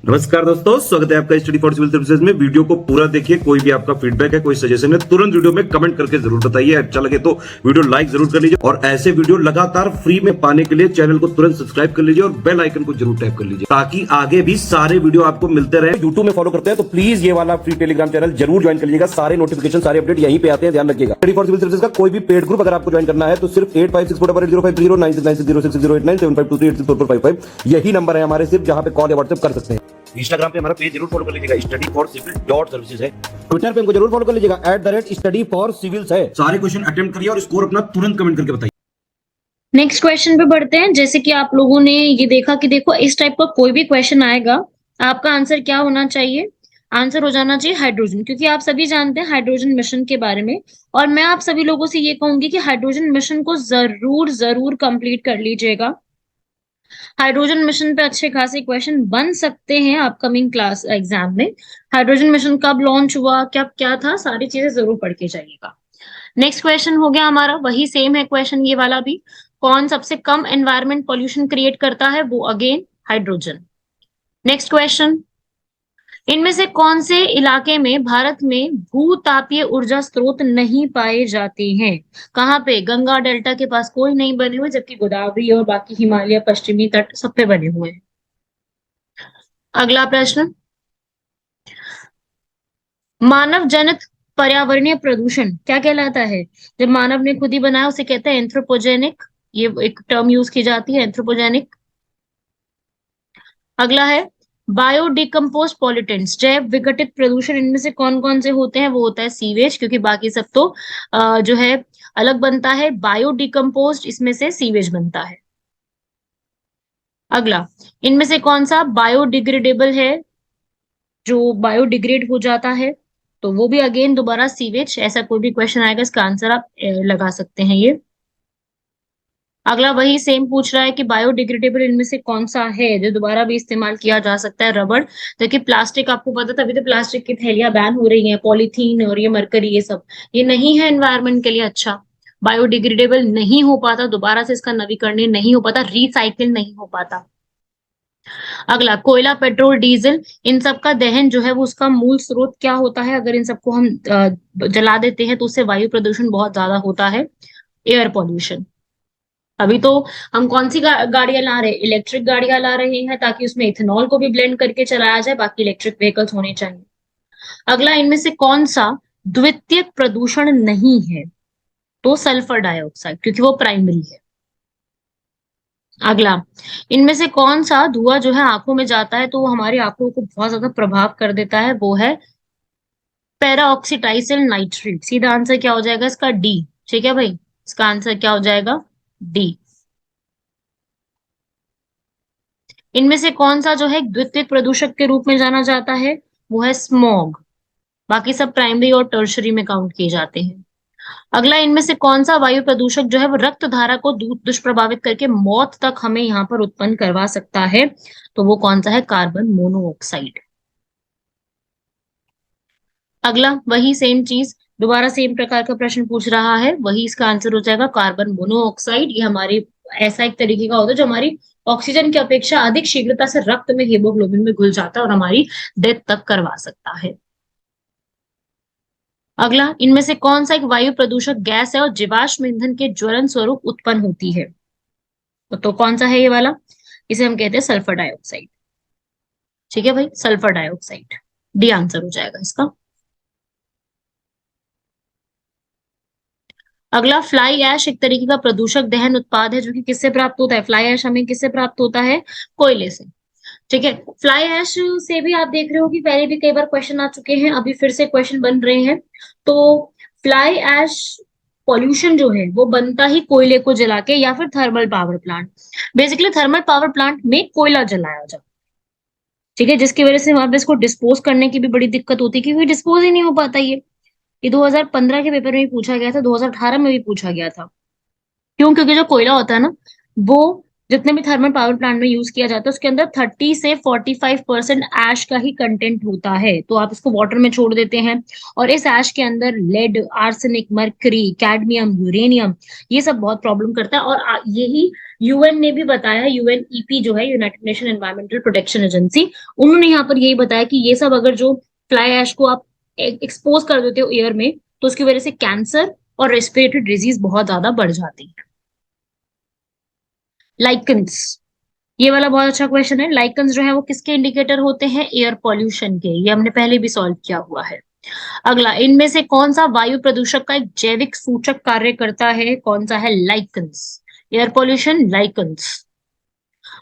नमस्कार दोस्तों, स्वागत है आपका स्टडी फॉर सिविल सर्विसेज में। वीडियो को पूरा देखिए। कोई भी आपका फीडबैक है, कोई सजेशन है, तुरंत वीडियो में कमेंट करके जरूर बताइए। अच्छा लगे तो वीडियो लाइक जरूर कर लीजिए और ऐसे वीडियो लगातार फ्री में पाने के लिए चैनल को तुरंत सब्सक्राइब कर लीजिए और बेल आइकन को जरूर टैप कर लीजिए ताकि आगे भी सारे वीडियो आपको मिलते रहे। यूट्यूब में फॉलो करते हैं तो प्लीज ये वाला फ्री टेलीग्राम चैनल जरूर ज्वाइन कर लीजिएगा। सारे नोटिफिकेशन, सारे अपडेट यहीं पे आते हैं, ध्यान रखिएगा। स्टडी फॉर सिविल सर्विसेज का कोई भी पेड ग्रुप अगर आपको ज्वाइन करना है तो सिर्फ 856480560660897523864455 यही नंबर है हमारे, सिर्फ जहां पे कॉल या व्हाट्सएप कर सकते हैं। इंस्टाग्राम पे हमारा पेज जरूर फॉलो कर लीजिएगा, स्टडी फॉर सिविल .सर्विसेज है। ट्विटर पे हमको जरूर फॉलो कर लीजिएगा, @स्टडी फॉर सिविल्स है। सारे क्वेश्चन अटेम्प्ट करिए और स्कोर अपना तुरंत कमेंट करके बताइए। नेक्स्ट क्वेश्चन पे बढ़ते हैं। जैसे कि आप लोगों ने ये देखा कि देखो इस टाइप का कोई भी क्वेश्चन आएगा, आपका आंसर क्या होना चाहिए? आंसर हो जाना चाहिए हाइड्रोजन, क्योंकि आप सभी जानते हैं हाइड्रोजन मिशन के बारे में। और मैं आप सभी लोगों से ये कहूंगी कि हाइड्रोजन मिशन को जरूर जरूर कंप्लीट कर लीजिएगा। हाइड्रोजन मिशन पे अच्छे खासे क्वेश्चन बन सकते हैं अपकमिंग क्लास एग्जाम में। हाइड्रोजन मिशन कब लॉन्च हुआ, क्या क्या था, सारी चीजें जरूर पढ़ के जाइएगा। नेक्स्ट क्वेश्चन हो गया हमारा, वही सेम है क्वेश्चन ये वाला भी। कौन सबसे कम एनवायरमेंट पॉल्यूशन क्रिएट करता है? वो अगेन हाइड्रोजन। नेक्स्ट क्वेश्चन, इनमें से कौन से इलाके में भारत में भूतापीय ऊर्जा स्रोत नहीं पाए जाते हैं? कहाँ पे? गंगा डेल्टा के पास कोई नहीं बने हुए, जबकि गोदावरी और बाकी हिमालय, पश्चिमी तट सब पे बने हुए हैं। अगला प्रश्न, मानव जनित पर्यावरणीय प्रदूषण क्या कहलाता है? जब मानव ने खुद ही बनाया उसे कहते हैं एंथ्रोपोजेनिक। ये एक टर्म यूज की जाती है, एंथ्रोपोजेनिक। अगला है बायोडिकम्पोज पॉल्यूटेंट्स, जैव विघटित प्रदूषण। इनमें से कौन कौन से होते हैं? वो होता है सीवेज, क्योंकि बाकी सब तो जो है अलग बनता है। बायोडिकम्पोज इसमें से सीवेज बनता है। अगला, इनमें से कौन सा बायोडिग्रेडेबल है, जो बायोडिग्रेड हो जाता है? तो वो भी अगेन दोबारा सीवेज। ऐसा कोई भी क्वेश्चन आएगा, इसका आंसर आप लगा सकते हैं ये। अगला वही सेम पूछ रहा है कि बायोडिग्रेडेबल इनमें से कौन सा है जो दोबारा भी इस्तेमाल किया जा सकता है? रबड़। देखिए प्लास्टिक, आपको पता था अभी तो प्लास्टिक की थैलियां बैन हो रही हैं, पॉलीथीन और ये मरकरी, ये सब ये नहीं है एनवायरनमेंट के लिए अच्छा। बायोडिग्रेडेबल नहीं हो पाता, दोबारा से इसका नवीकरण नहीं हो पाता, रिसाइकिल नहीं हो पाता। अगला, कोयला, पेट्रोल, डीजल, इन सब का दहन जो है वो उसका मूल स्रोत क्या होता है? अगर इन सबको हम जला देते हैं तो उससे वायु प्रदूषण बहुत ज्यादा होता है, एयर पॉल्यूशन। अभी तो हम कौन सी गाड़ियां ला रहे हैं? इलेक्ट्रिक गाड़ियां ला रहे हैं, ताकि उसमें इथेनॉल को भी ब्लेंड करके चलाया जाए। बाकी इलेक्ट्रिक व्हीकल्स होने चाहिए। अगला, इनमें से कौन सा द्वितीयक प्रदूषण नहीं है? तो सल्फर डाइऑक्साइड, क्योंकि वो प्राइमरी है। अगला, इनमें से कौन सा धुआं जो है आंखों में जाता है तो वो हमारी आंखों को बहुत ज्यादा प्रभाव कर देता है? वो है पैरा ऑक्सीटाइसिल नाइट्रेट। सीधा आंसर क्या हो जाएगा इसका? डी। ठीक है भाई, इसका आंसर क्या हो जाएगा? डी। इनमें से कौन सा जो है द्वितीयक प्रदूषक के रूप में जाना जाता है? वो है स्मॉग। बाकी सब प्राइमरी और टर्शरी में काउंट किए जाते हैं। अगला, इनमें से कौन सा वायु प्रदूषक जो है वो रक्त धारा को दुष्प्रभावित करके मौत तक हमें यहाँ पर उत्पन्न करवा सकता है? तो वो कौन सा है? Carbon monoxide. अगला वही सेम चीज, दोबारा सेम प्रकार का प्रश्न पूछ रहा है, वही इसका आंसर हो जाएगा कार्बन मोनोऑक्साइड। ये हमारी ऐसा एक तरीके का होता है जो हमारी ऑक्सीजन की अपेक्षा अधिक शीघ्रता से रक्त में हीमोग्लोबिन में घुल जाता है और हमारी डेथ तक करवा सकता है। अगला, इनमें से कौन सा एक वायु प्रदूषक गैस है और जीवाश्म ईंधन के ज्वलन स्वरूप उत्पन्न होती है? तो कौन सा है ये वाला? इसे हम कहते हैं सल्फर डाइऑक्साइड। ठीक है भाई, सल्फर डाइऑक्साइड। डी आंसर हो जाएगा इसका। अगला, फ्लाई ऐश एक तरीके का प्रदूषक दहन उत्पाद है जो कि किससे प्राप्त होता है? फ्लाई ऐश हमें किससे प्राप्त होता है? कोयले से। ठीक है, फ्लाई ऐश से भी आप देख रहे हो कि पहले भी कई बार क्वेश्चन आ चुके हैं, अभी फिर से क्वेश्चन बन रहे हैं। तो फ्लाई ऐश पॉल्यूशन जो है वो बनता ही कोयले को जला के या फिर thermal power plant. Basically thermal power plant में कोयला जलाया जाता है। ठीक है, जिसकी वजह से वहां पे इसको डिस्पोज करने की भी बड़ी दिक्कत होती है, क्योंकि डिस्पोज ही नहीं हो पाता ये 2015 के पेपर में भी पूछा गया था, 2018 में भी पूछा गया था। क्यों? क्योंकि जो कोयला होता है ना, वो जितने भी थर्मल पावर प्लांट में यूज किया जाता है उसके अंदर 30 से 45% ऐश का ही कंटेंट होता है। तो आप इसको वाटर में छोड़ देते हैं और इस ऐश के अंदर lead, arsenic, mercury, cadmium, uranium, ये सब बहुत प्रॉब्लम करता है। और यही यूएन ने भी बताया, यूएनईपी जो है, United nation environmental protection agency, उन्होंने यहाँ पर यही बताया कि ये सब अगर जो फ्लाई ऐश को आप एक्सपोज कर देते हो एयर में, तो उसकी वजह से कैंसर और रेस्पिरेटरी डिजीज बहुत ज्यादा बढ़ जाती है। लाइकन्स, ये वाला बहुत अच्छा क्वेश्चन है। लाइकन्स जो है वो किसके इंडिकेटर होते हैं? एयर पॉल्यूशन के। ये हमने पहले भी सॉल्व किया हुआ है। अगला, इनमें से कौन सा वायु प्रदूषक का एक जैविक सूचक कार्य करता है? कौन सा है? लाइकन्स। Air pollution, lichens.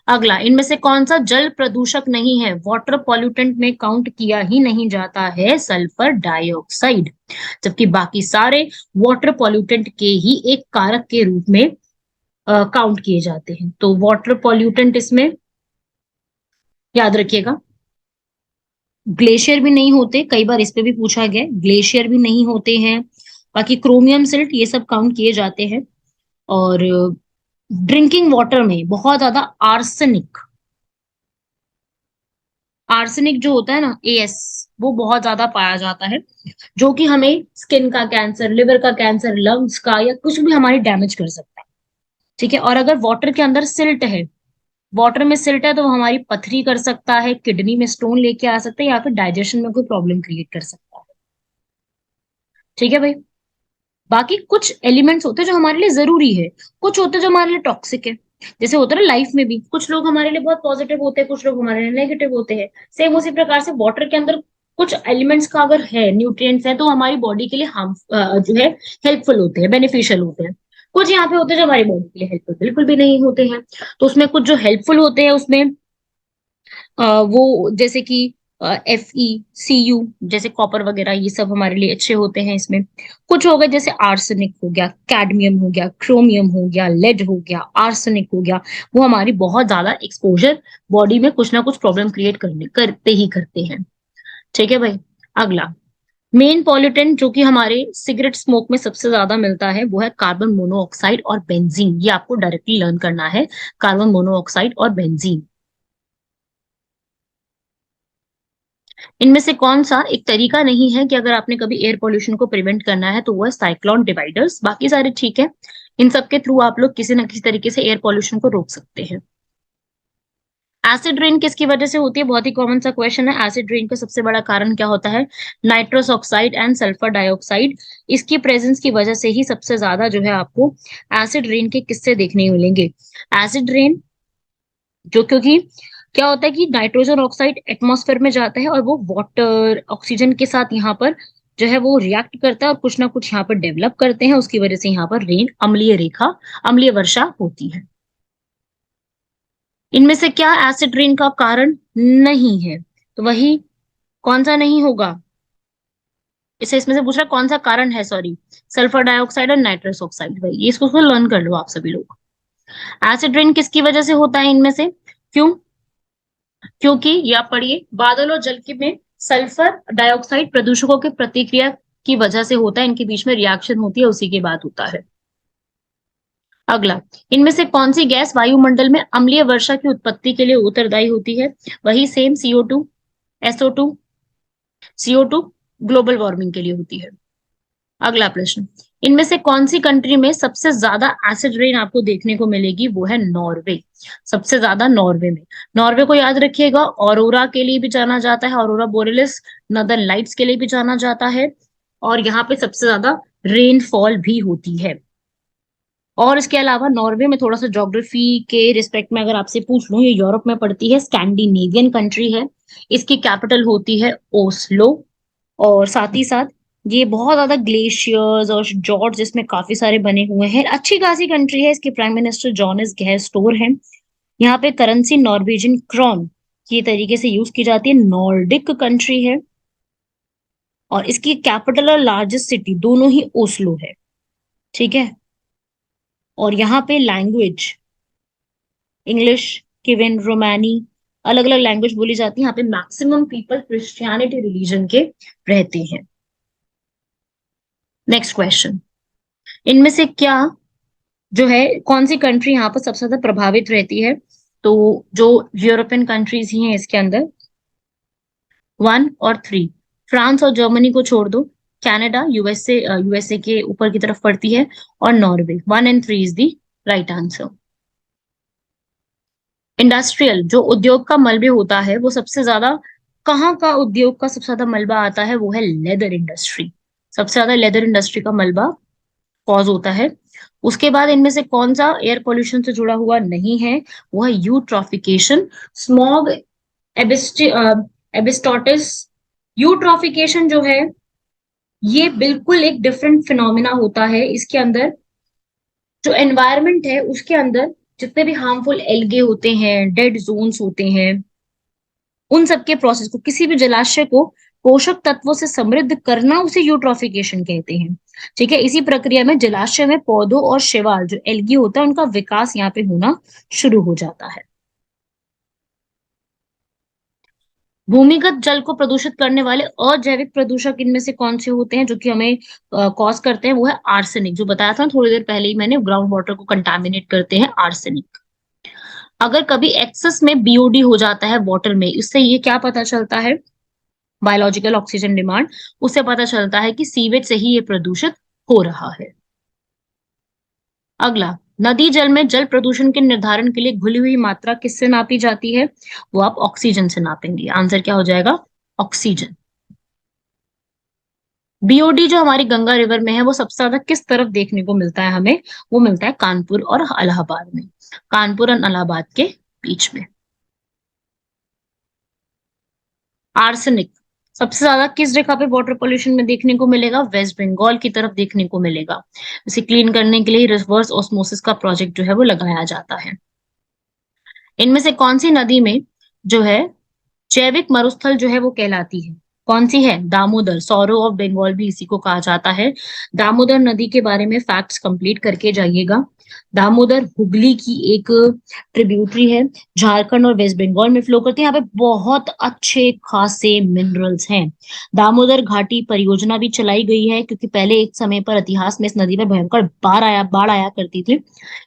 अगला, इनमें से कौन सा जल प्रदूषक नहीं है? वाटर पॉल्यूटेंट में काउंट किया ही नहीं जाता है सल्फर डाइऑक्साइड, जबकि बाकी सारे वाटर पॉल्यूटेंट के ही एक कारक के रूप में काउंट किए जाते हैं। तो वाटर पॉल्यूटेंट इसमें याद रखिएगा, ग्लेशियर भी नहीं होते, कई बार इस पे भी पूछा गया, ग्लेशियर भी नहीं होते हैं। बाकी क्रोमियम सिल्ट, ये सब काउंट किए जाते हैं। और ड्रिंकिंग वाटर में बहुत ज्यादा आर्सेनिक, आर्सेनिक जो होता है ना, एएस, वो बहुत ज्यादा पाया जाता है, जो कि हमें स्किन का कैंसर, लिवर का कैंसर, लंग्स का या कुछ भी हमारी डैमेज कर सकता है। ठीक है। और अगर वाटर के अंदर सिल्ट है, वाटर में सिल्ट है, तो वो हमारी पथरी कर सकता है, किडनी में स्टोन लेके आ सकता है, या फिर डाइजेशन में कोई प्रॉब्लम क्रिएट कर सकता है। ठीक है भाई। बाकी कुछ एलिमेंट्स होते हैं जो हमारे लिए जरूरी है, कुछ होते हैं जो हमारे लिए टॉक्सिक है। जैसे होता है ना लाइफ में भी, कुछ लोग हमारे लिए बहुत पॉजिटिव होते हैं, कुछ लोग हमारे लिए नेगेटिव होते हैं। सेम उसी प्रकार से वाटर के अंदर कुछ एलिमेंट्स का अगर है, न्यूट्रिएंट्स है, तो हमारी बॉडी के लिए हार्म जो है हेल्पफुल होते हैं, बेनिफिशियल होते हैं। कुछ यहाँ पे होते हैं जो हमारी बॉडी के लिए हेल्पफुल बिल्कुल भी नहीं होते हैं। तो उसमें कुछ जो हेल्पफुल होते हैं उसमें वो जैसे कि FeCu, जैसे कॉपर वगैरह, ये सब हमारे लिए अच्छे होते हैं। इसमें कुछ हो गए जैसे आर्सेनिक हो गया, कैडमियम हो गया, क्रोमियम हो गया, लेड हो गया, आर्सेनिक हो गया, वो हमारी बहुत ज्यादा एक्सपोजर बॉडी में कुछ ना कुछ प्रॉब्लम क्रिएट करते ही करते हैं। ठीक है भाई। अगला, मेन पॉल्यूटेंट जो कि हमारे सिगरेट स्मोक में सबसे ज्यादा मिलता है, वो है कार्बन मोनोऑक्साइड और बेंजीन। ये आपको डायरेक्टली लर्न करना है, कार्बन मोनोऑक्साइड और बेंजीन। इनमें से कौन सा एक तरीका नहीं है कि अगर आपने कभी एयर पोल्यूशन को प्रिवेंट करना है, तो वो है साइक्लोन डिवाइडर्स। बाकी सारे ठीक है, इन सब के थ्रू आप लोग किसी ना किसी तरीके से एयर पोल्यूशन को रोक सकते हैं। एसिड रेन किसकी वजह से होती है? बहुत ही कॉमन सा क्वेश्चन है। एसिड रेन का सबसे बड़ा कारण क्या होता है? Nitrous oxide and sulphur dioxide, इसकी प्रेजेंस की वजह से ही सबसे ज्यादा जो है आपको एसिड रेन के किस्से देखने मिलेंगे। एसिड रेन जो, क्योंकि क्या होता है कि नाइट्रोजन ऑक्साइड एटमॉस्फेयर में जाता है और वो वाटर ऑक्सीजन के साथ यहाँ पर जो है वो रिएक्ट करता है और कुछ ना कुछ यहाँ पर डेवलप करते हैं, उसकी वजह से यहाँ पर रेन, अम्लीय रेखा, अम्लीय वर्षा होती है। इनमें से क्या एसिड रेन का कारण नहीं है? तो वही, कौन सा नहीं होगा? इसे इसमें से पूछ रहा है कौन सा कारण है, सॉरी, सल्फर डाइऑक्साइड और नाइट्रस ऑक्साइड। भाई ये इसको लर्न कर लो आप सभी लोग। एसिड रेन किसकी वजह से होता है इनमें से? क्यों? क्योंकि, ये आप पढ़िए, बादल और जल के में सल्फर डाइऑक्साइड प्रदूषकों के प्रतिक्रिया की वजह से होता है, इनके बीच में रिएक्शन होती है, उसी के बाद होता है। अगला, इनमें से कौन सी गैस वायुमंडल में अम्लीय वर्षा की उत्पत्ति के लिए उत्तरदायी होती है? वही same, CO2, SO2। CO2 global warming के लिए होती है। अगला प्रश्न, इनमें से कौन सी कंट्री में सबसे ज्यादा एसिड रेन आपको देखने को मिलेगी? वो है नॉर्वे। सबसे ज्यादा नॉर्वे में। नॉर्वे को याद रखिएगा, ऑरोरा के लिए भी जाना जाता है, ऑरोरा बोरेलिस, नॉर्दर्न लाइट्स के लिए भी जाना जाता है, और यहाँ पे सबसे ज्यादा रेनफॉल भी होती है। और इसके अलावा नॉर्वे में थोड़ा सा ज्योग्राफी के रिस्पेक्ट में अगर आपसे पूछ लूं, ये यूरोप में पड़ती है, स्कैंडिनेवियन कंट्री है, इसकी कैपिटल होती है ओस्लो। और साथ ही साथ ये बहुत ज्यादा ग्लेशियर्स और जॉर्ज जिसमें काफी सारे बने हुए हैं, अच्छी खासी कंट्री है। इसके प्राइम मिनिस्टर जॉनेस गैस्टोर है। यहाँ पे करेंसी नॉर्वेजियन क्रॉन की तरीके से यूज की जाती है। नॉर्डिक कंट्री है और इसकी कैपिटल और लार्जेस्ट सिटी दोनों ही ओस्लो है। ठीक है। और यहाँ पे लैंग्वेज इंग्लिश, किवन, रोमानी, अलग अलग लैंग्वेज बोली जाती है। यहाँ पे मैक्सिमम पीपल क्रिश्चियनिटी रिलीजन के रहते हैं। नेक्स्ट क्वेश्चन, इनमें से क्या जो है, कौन सी कंट्री यहाँ पर सबसे ज्यादा प्रभावित रहती है? तो जो यूरोपियन कंट्रीज ही हैं इसके अंदर, 1 और 3, फ्रांस और जर्मनी को छोड़ दो, कनाडा, यूएसए के ऊपर की तरफ पड़ती है, और Norway. 1 and 3 is the right answer. Industrial जो उद्योग का मलबे होता है वो सबसे ज्यादा कहाँ का उद्योग का सबसे ज्यादा मलबा आता है, वो है लेदर इंडस्ट्री। सबसे ज्यादा लेदर इंडस्ट्री का मलबा कॉज होता है। उसके बाद इनमें से कौन सा एयर पोल्यूशन से जुड़ा हुआ नहीं है, वो है यूट्रॉफिकेशन, स्मॉग, एबिस्टोटिस। यूट्रॉफिकेशन जो है ये बिल्कुल एक डिफरेंट फिनोमिना होता है। इसके अंदर जो एनवायरनमेंट है उसके अंदर जितने भी हार्मफुल एल्गे होते हैं, डेड जोन्स होते हैं, उन सबके प्रोसेस को, किसी भी जलाशय को पोषक तत्वों से समृद्ध करना, उसे यूट्रॉफिकेशन कहते हैं। ठीक है, इसी प्रक्रिया में जलाशय में पौधों और शैवाल जो एल्गी होता है उनका विकास यहाँ पे होना शुरू हो जाता है। भूमिगत जल को प्रदूषित करने वाले अजैविक प्रदूषक इनमें से कौन से होते हैं जो कि हमें कॉज करते हैं, वो है आर्सेनिक। जो बताया था थोड़ी देर पहले ही मैंने, ग्राउंड वाटर को कंटामिनेट करते हैं आर्सेनिक। अगर कभी एक्सेस में बीओडी हो जाता है वाटर में, इससे ये क्या पता चलता है, बायोलॉजिकल ऑक्सीजन डिमांड, उससे पता चलता है कि सीवेज से ही ये प्रदूषित हो रहा है। अगला, नदी जल में जल प्रदूषण के निर्धारण के लिए घुली हुई मात्रा किससे नापी जाती है, वो आप ऑक्सीजन से नापेंगे। आंसर क्या हो जाएगा, ऑक्सीजन। बीओडी जो हमारी गंगा रिवर में है वो सबसे ज्यादा किस तरफ देखने को मिलता है हमें, वो मिलता है कानपुर और इलाहाबाद में, कानपुर और इलाहाबाद के बीच में। आर्सेनिक सबसे ज्यादा किस जगह पे वाटर पोल्यूशन में देखने को मिलेगा, वेस्ट बंगाल की तरफ देखने को मिलेगा। इसे क्लीन करने के लिए रिवर्स ऑस्मोसिस का प्रोजेक्ट जो है वो लगाया जाता है। इनमें से कौन सी नदी में जो है जैविक मरुस्थल जो है वो कहलाती है, कौन सी है, दामोदर। सौरो ऑफ बंगाल भी इसी को कहा जाता है। दामोदर नदी के बारे में फैक्ट्स कंप्लीट करके जाइएगा। दामोदर हुगली की एक ट्रिब्यूटरी है, झारखंड और वेस्ट बंगाल में फ्लो करती है। यहाँ पे बहुत अच्छे खासे मिनरल्स हैं। दामोदर घाटी परियोजना भी चलाई गई है क्योंकि पहले एक समय पर इतिहास में इस नदी में भयंकर बाढ़ आया करती थी।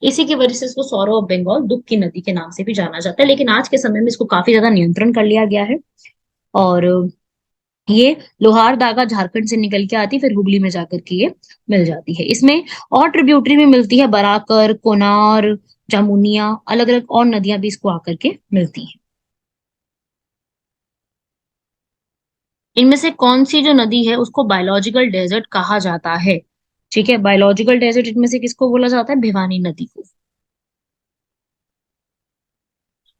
इसी की वजह से इसको सौरो ऑफ बंगाल, दुख की नदी के नाम से भी जाना जाता है। लेकिन आज के समय में इसको काफी ज्यादा नियंत्रण कर लिया गया है। और ये लोहार दागा झारखंड से निकल के आती, फिर हुगली में जाकर के ये मिल जाती है। इसमें और ट्रिब्यूटरी में मिलती है, बराकर, कोनार, जामुनिया, अलग अलग और नदियां भी इसको आकर के मिलती हैं। इनमें से कौन सी जो नदी है उसको बायोलॉजिकल डेजर्ट कहा जाता है। ठीक है, बायोलॉजिकल डेजर्ट इनमें से किसको बोला जाता है, भिवानी नदी को।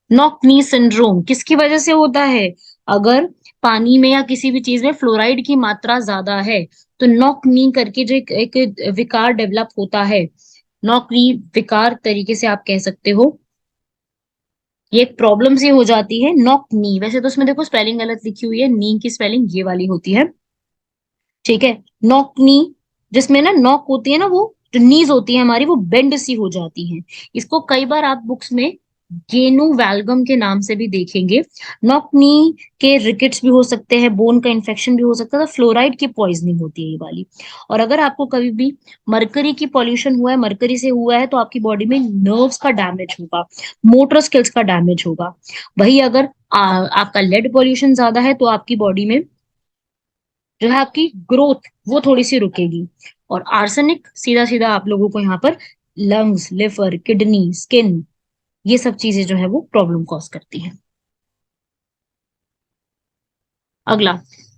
नॉक नी सिंड्रोम किसकी वजह से होता है, अगर पानी में या किसी भी चीज में फ्लोराइड की मात्रा ज्यादा है तो नॉक नी करके जो एक विकार डेवलप होता है, नॉक नी विकार तरीके से आप कह सकते हो, ये एक प्रॉब्लम सी हो जाती है। नॉक नी, वैसे तो उसमें देखो स्पेलिंग गलत लिखी हुई है, नी की स्पेलिंग ये वाली होती है। ठीक है, नॉक नी, जिसमें ना नॉक होती है ना, वो जो नीज होती है हमारी वो बेंड सी हो जाती हैं। इसको कई बार आप बुक्स में गेनु वैल्गम के नाम से भी देखेंगे। नॉक नी के रिकेट्स भी हो सकते हैं, बोन का इन्फेक्शन भी हो सकता है, तो फ्लोराइड की पॉइजनिंग होती है ये वाली। और अगर आपको कभी भी मरकरी की पॉल्यूशन हुआ है, मरकरी से हुआ है, तो आपकी बॉडी में नर्व्स का डैमेज होगा, मोटर स्किल्स का डैमेज होगा। वही अगर आपका लेड पॉल्यूशन ज्यादा है तो आपकी बॉडी में जो है आपकी ग्रोथ वो थोड़ी सी रुकेगी। और आर्सेनिक सीधा सीधा आप लोगों को यहाँ पर लंग्स, लिवर, किडनी, स्किन, ये सब चीजें जो है वो प्रॉब्लम कॉज करती हैं। अगला,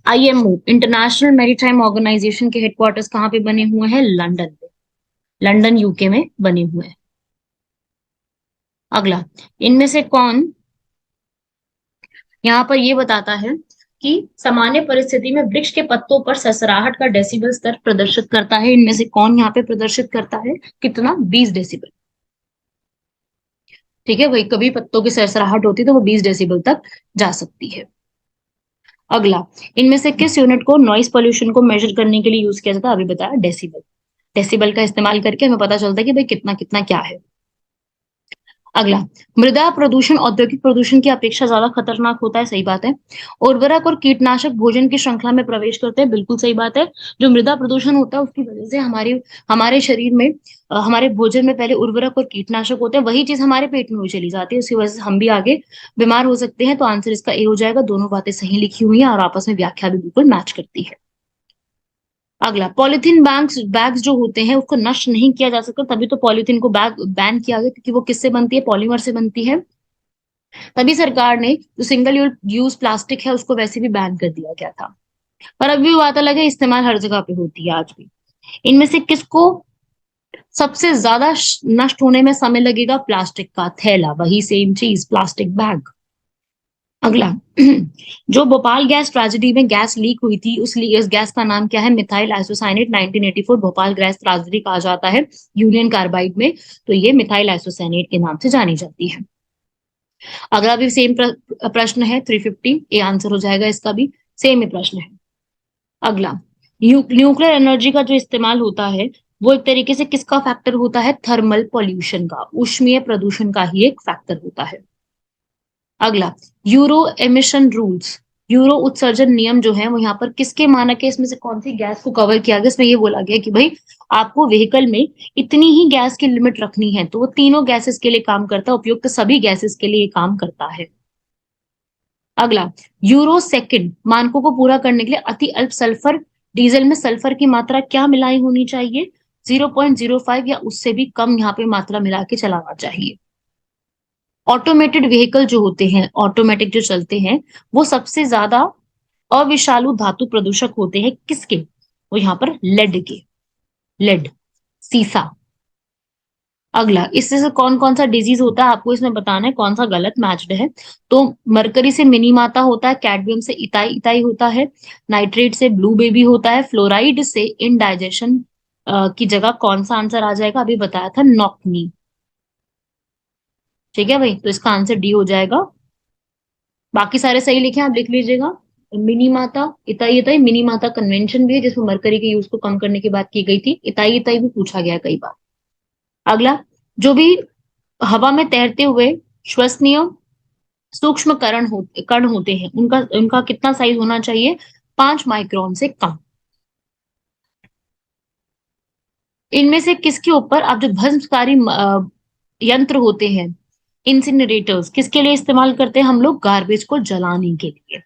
आईएमओ इंटरनेशनल मैरीटाइम ऑर्गेनाइजेशन के हेडक्वार्टर्स कहाँ पे बने हुए हैं, लंदन में, लंदन यूके में बने हुए हैं। अगला, इनमें से कौन यहाँ पर ये बताता है कि सामान्य परिस्थिति में वृक्ष के पत्तों पर सरसराहट का डेसिबल स्तर प्रदर्शित करता है, इनमें से कौन यहाँ पे प्रदर्शित करता है, कितना, 20 डेसिबल। ठीक है, वही कभी पत्तों की सरसराहट होती है तो वो 20 डेसिबल तक जा सकती है। अगला, इनमें से किस यूनिट को नॉइस पोल्यूशन को मेजर करने के लिए यूज किया जाता है, अभी बताया, डेसिबल। डेसिबल का इस्तेमाल करके हमें पता चलता है कि भाई कितना कितना क्या है। अगला, मृदा प्रदूषण औद्योगिक प्रदूषण की अपेक्षा ज्यादा खतरनाक होता है, सही बात है। उर्वरक और कीटनाशक भोजन की श्रृंखला में प्रवेश करते हैं, बिल्कुल सही बात है। जो मृदा प्रदूषण होता है उसकी वजह से हमारे हमारे शरीर में हमारे भोजन में पहले उर्वरक और कीटनाशक होते हैं, वही चीज हमारे पेट में हुई चली जाती है, उसकी वजह से हम भी आगे बीमार हो सकते हैं। तो आंसर इसका ए हो जाएगा। दोनों बातें सही लिखी हुई हैं और आपस में व्याख्या भी बिल्कुल मैच करती है। अगला, पॉलिथीन बैग्स जो होते हैं उसको नष्ट नहीं किया जा सकता, तभी तो पॉलिथीन को बैग बैन किया गया, क्योंकि वो किससे बनती है, पॉलीमर से बनती है। तभी सरकार ने जो सिंगल यूज प्लास्टिक है उसको वैसे भी बैन कर दिया गया था। पर अभी भी बात अलग है, इस्तेमाल हर जगह पे होती है आज भी। इनमें से किसको सबसे ज्यादा नष्ट होने में समय लगेगा? प्लास्टिक का थैला, वही सेम चीज, प्लास्टिक बैग। अगला जो भोपाल गैस ट्रेजेडी में गैस लीक हुई थी, इस गैस का नाम क्या है? Methyl isocyanate. 1984 Bhopal gas tragedy कहा जाता है यूनियन कार्बाइड में, तो ये मिथाइल आइसोसाइनेट के नाम से जानी जाती है। अगला भी सेम प्रश्न है, 350 ये आंसर हो जाएगा, इसका भी सेम ही प्रश्न है। अगला, न्यूक्लियर एनर्जी का जो इस्तेमाल होता है वो एक तरीके से किसका फैक्टर होता है? थर्मल पॉल्यूशन का, ऊष्मीय प्रदूषण का ही एक फैक्टर होता है। अगला, यूरो एमिशन रूल्स, यूरो उत्सर्जन नियम जो है वो यहाँ पर किसके मानक है? इसमें से कौन सी गैस को कवर किया गया? इसमें ये बोला गया कि भाई आपको व्हीकल में इतनी ही गैस की लिमिट रखनी है, तो वो तीनों गैसेस के लिए काम करता है, उपयुक्त सभी गैसेस के लिए काम करता है। अगला, यूरो सेकंड मानकों को पूरा करने के लिए अति अल्प सल्फर डीजल में सल्फर की मात्रा क्या मिलाई होनी चाहिए? 0.05 या उससे भी कम यहाँ पे मात्रा मिला के चलाना चाहिए। ऑटोमेटेड व्हीकल जो होते हैं, ऑटोमेटिक जो चलते हैं, वो सबसे ज्यादा अविषालु धातु प्रदूषक होते हैं किसके? वो यहाँ पर लेड के, लेड, सीसा। अगला, इससे से कौन कौन सा डिजीज होता है आपको इसमें बताना है, कौन सा गलत मैच्ड है। तो मरकरी से मिनीमाता होता है, कैडमियम से इताई इताई होता है, नाइट्रेट से ब्लू बेबी होता है, फ्लोराइड से इनडाइजेशन की जगह कौन सा आंसर आ जाएगा? अभी बताया था नॉकनी। ठीक है भाई, तो इसका आंसर डी हो जाएगा। बाकी सारे सही लिखे, आप लिख लीजिएगा। मिनी माता, इताई इताई, मिनी माता कन्वेंशन भी है जिसमें मरकरी के यूज को कम करने की बात की गई थी। इताई इताई भी पूछा गया कई बार। अगला, जो भी हवा में तैरते हुए श्वसनीय सूक्ष्म कण होते हैं, उनका उनका कितना साइज होना चाहिए? 5 माइक्रोन से कम। इनमें से किसके ऊपर आप जो भस्मकारी यंत्र होते हैं, इंसिनरेटर्स, किसके लिए इस्तेमाल करते हैं हम लोग? गार्बेज को जलाने के लिए।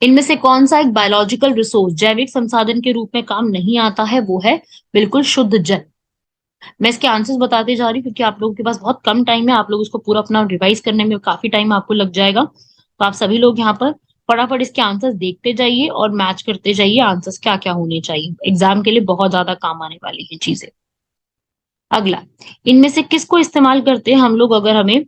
इनमें से कौन सा एक बायोलॉजिकल रिसोर्स, जैविक संसाधन के रूप में काम नहीं आता है? वो है बिल्कुल शुद्ध जल। मैं इसके आंसर्स बताते जा रही हूँ क्योंकि आप लोगों के पास बहुत कम टाइम है, आप लोग इसको पूरा अपना रिवाइज करने में काफी टाइम आपको लग जाएगा। तो आप सभी लोग यहाँ पर फटाफट इसके आंसर्स देखते जाइए और मैच करते जाइए आंसर्स क्या क्या होने चाहिए, एग्जाम के लिए बहुत ज्यादा काम आने वाली है चीजें। अगला, इनमें से किसको इस्तेमाल करते हैं हम लोग अगर हमें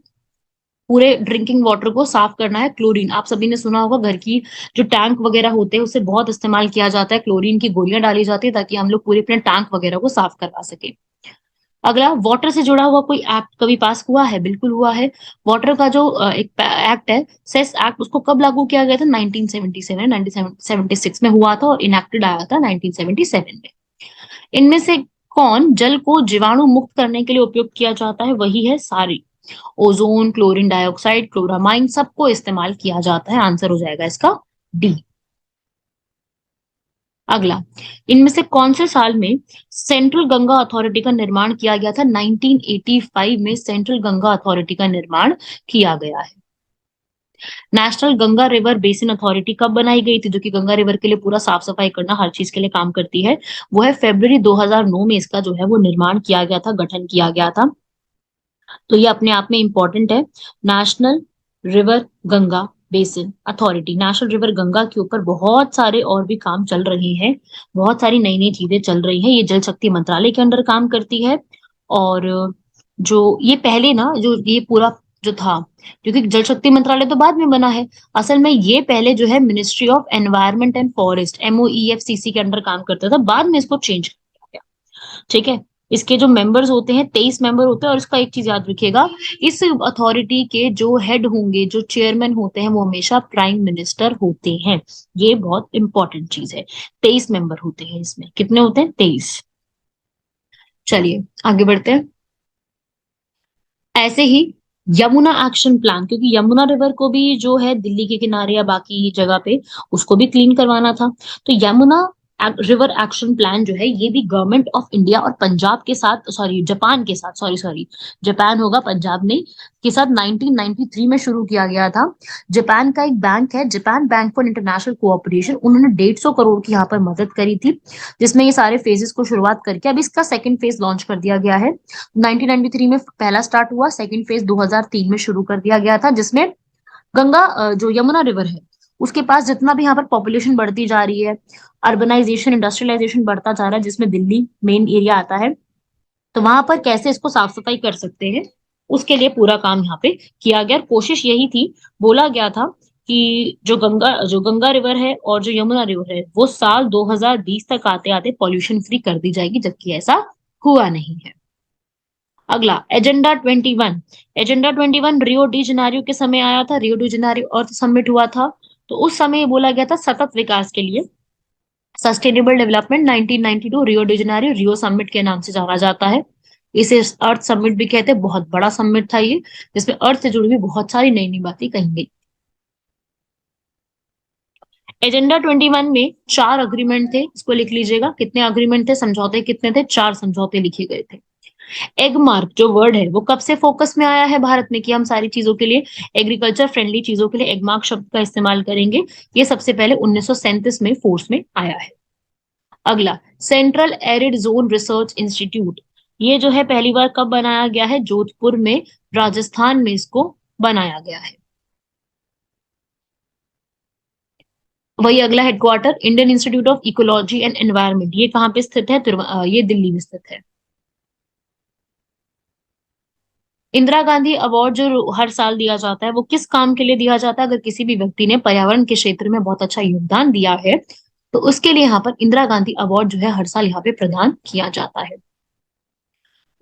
पूरे ड्रिंकिंग वाटर को साफ करना है? क्लोरीन। आप सभी ने सुना होगा, घर की जो टैंक वगैरह होते हैं उससे बहुत इस्तेमाल किया जाता है, क्लोरीन की गोलियां डाली जाती है ताकि हम लोग पूरे अपने टैंक वगैरह को साफ करवा सके। अगला, वाटर से जुड़ा हुआ कोई एक्ट कभी पास हुआ है? बिल्कुल हुआ है। वाटर का जो एक एक्ट है, सेस एक्ट, उसको कब लागू किया गया था? 1977, 1976 में हुआ था और इनेक्टेड आया था 1977 में। इनमें से कौन जल को जीवाणु मुक्त करने के लिए उपयोग किया जाता है? वही है सारी, ओजोन, क्लोरीन डाइऑक्साइड, क्लोरामाइन, सबको इस्तेमाल किया जाता है। आंसर हो जाएगा इसका डी। अगला, इनमें से कौन से साल में सेंट्रल गंगा अथॉरिटी का निर्माण किया गया था? 1985 में सेंट्रल गंगा अथॉरिटी का निर्माण किया गया है। National Ganga river basin authority कब बनाई गई थी, जो कि गंगा रिवर के लिए पूरा साफ सफाई करना, हर चीज के लिए काम करती है? वो है फरवरी 2009 में इसका जो है वो निर्माण किया गया था, गठन किया गया था। तो ये अपने आप में इंपॉर्टेंट है। National river Ganga basin authority, national river Ganga के ऊपर बहुत सारे और भी काम चल रहे हैं, बहुत सारी नई नई चीजें चल रही हैं। ये जल शक्ति मंत्रालय के अंडर काम करती है। और जो ये पहले ना, जो ये पूरा जो था, क्योंकि जल शक्ति मंत्रालय तो बाद में बना है, असल में ये पहले जो है ministry of environment and forest, MOEFCC के अंडर काम करता था, बाद में इसको चेंज किया गया। ठीक है, इसके जो मेंबर्स होते हैं, 23 मेंबर होते हैं। और इसका एक चीज याद रखिएगा, इस अथॉरिटी के जो हेड होंगे, जो चेयरमैन होते हैं, वो हमेशा प्राइम मिनिस्टर होते हैं। ये बहुत इंपॉर्टेंट चीज है। 23 मेंबर होते हैं इसमें, कितने होते हैं? 23। चलिए आगे बढ़ते हैं। ऐसे ही यमुना एक्शन प्लान, क्योंकि यमुना रिवर को भी जो है दिल्ली के किनारे या बाकी जगह पे उसको भी क्लीन करवाना था, तो यमुना रिवर एक्शन प्लान जो है ये भी गवर्नमेंट ऑफ इंडिया और पंजाब के साथ, सॉरी जापान के साथ, सॉरी जापान होगा पंजाब नहीं, के साथ 1993 में शुरू किया गया था। जापान का एक बैंक है, Japan bank for international cooperation, उन्होंने 150 करोड़ की यहाँ पर मदद करी थी, जिसमें ये सारे फेजेस को शुरुआत करके अब इसका सेकंड फेज लॉन्च कर दिया गया है। 1993 में पहला स्टार्ट हुआ, सेकंड फेज 2003 में शुरू कर दिया गया था, जिसमें गंगा जो यमुना रिवर है उसके पास जितना भी यहाँ पर पॉपुलेशन बढ़ती जा रही है, अर्बनाइजेशन इंडस्ट्रियलाइजेशन बढ़ता जा रहा है, जिसमें दिल्ली मेन एरिया आता है, तो वहां पर कैसे इसको साफ सफाई कर सकते हैं, उसके लिए पूरा काम यहाँ पे किया गया। और कोशिश यही थी, बोला गया था कि जो गंगा रिवर है और जो यमुना रिवर है वो साल 2020 तक आते आते पॉल्यूशन फ्री कर दी जाएगी, जबकि ऐसा हुआ नहीं है। अगला एजेंडा 21। एजेंडा 21 रियो डी जेनेरियो के समय आया था, रियो डी जेनेरियो अर्थ समिट हुआ था, तो उस समय ये बोला गया था सतत विकास के लिए, sustainable development 1992 Rio de Janeiro Rio summit के नाम से जाना जाता है। इसे अर्थ समिट भी कहते हैं, बहुत बड़ा समिट था ये, जिसमें अर्थ से जुड़ी हुई बहुत सारी नई नई बातें कही गई। एजेंडा 21 में 4 अग्रीमेंट थे, इसको लिख लीजिएगा, कितने अग्रीमेंट थे, समझौते कितने थे, 4 समझौते लिखे गए थे। एग मार्क जो वर्ड है वो कब से फोकस में आया है भारत में, कि हम सारी चीजों के लिए, एग्रीकल्चर फ्रेंडली चीजों के लिए एग मार्क शब्द का इस्तेमाल करेंगे, ये सबसे पहले 1937 में फोर्स में आया है। अगला central arid zone research institute, ये जो है पहली बार कब बनाया गया है, जोधपुर में, राजस्थान में इसको बनाया गया है। वही अगला headquarter Indian institute of ecology and environment, ये कहाँ पे स्थित है, ये दिल्ली में स्थित है। इंदिरा गांधी अवार्ड जो हर साल दिया जाता है वो किस काम के लिए दिया जाता है, अगर किसी भी व्यक्ति ने पर्यावरण के क्षेत्र में बहुत अच्छा योगदान दिया है तो उसके लिए यहाँ पर इंदिरा गांधी अवार्ड जो है हर साल यहाँ पे प्रदान किया जाता है।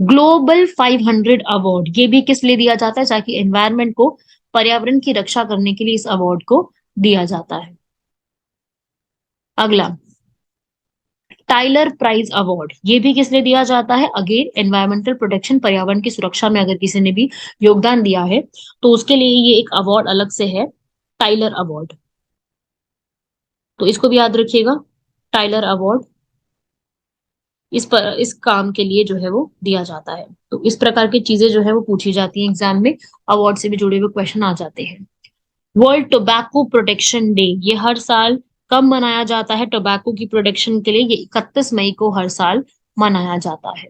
ग्लोबल 500 अवार्ड ये भी किस लिए दिया जाता है, ताकि एनवायरनमेंट को, पर्यावरण की रक्षा करने के लिए इस अवार्ड को दिया जाता है। अगला टाइलर प्राइज अवार्ड, ये भी किस लिए दिया जाता है, अगेन एनवायरमेंटल प्रोटेक्शन, पर्यावरण की सुरक्षा में अगर किसी ने भी योगदान दिया है तो उसके लिए ये एक अवार्ड अलग से है, टाइलर अवार्ड, तो इसको भी याद रखिएगा, टाइलर अवार्ड इस काम के लिए जो है वो दिया जाता है। तो इस प्रकार की चीजें जो है वो पूछी जाती हैं एग्जाम में, अवार्ड से भी जुड़े हुए क्वेश्चन आ जाते हैं। वर्ल्ड टोबैको प्रोटेक्शन डे, ये हर साल कब मनाया जाता है, टोबैको की प्रोटेक्शन के लिए, ये 31 मई को हर साल मनाया जाता है।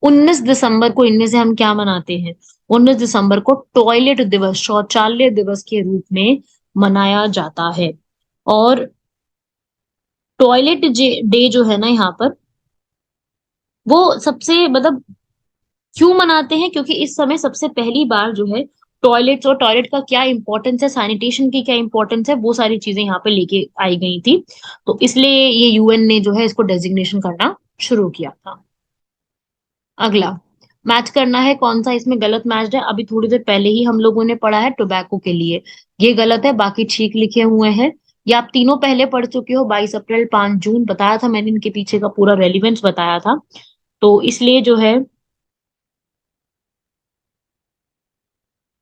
19 दिसंबर को इनमें से हम क्या मनाते हैं, 19 दिसंबर को टॉयलेट दिवस, शौचालय दिवस के रूप में मनाया जाता है। और टॉयलेट डे जो है ना यहाँ पर, वो सबसे मतलब क्यों मनाते हैं, क्योंकि इस समय सबसे पहली बार जो है टॉयलेट्स और टॉयलेट का क्या इंपॉर्टेंस है, सैनिटेशन की क्या इंपॉर्टेंस है, वो सारी चीजें यहाँ पे लेके आई गई थी, तो इसलिए ये यूएन ने जो है इसको डेजिग्नेशन करना शुरू किया था। अगला मैच करना है कौन सा इसमें गलत मैच है, अभी थोड़ी देर पहले ही हम लोगों ने पढ़ा है टोबैको के लिए, ये गलत है, बाकी ठीक लिखे हुए हैं। ये आप तीनों पहले पढ़ चुके हो, 22 अप्रैल 5 जून बताया था मैंने, इनके पीछे का पूरा रेलिवेंस बताया था, तो इसलिए जो है,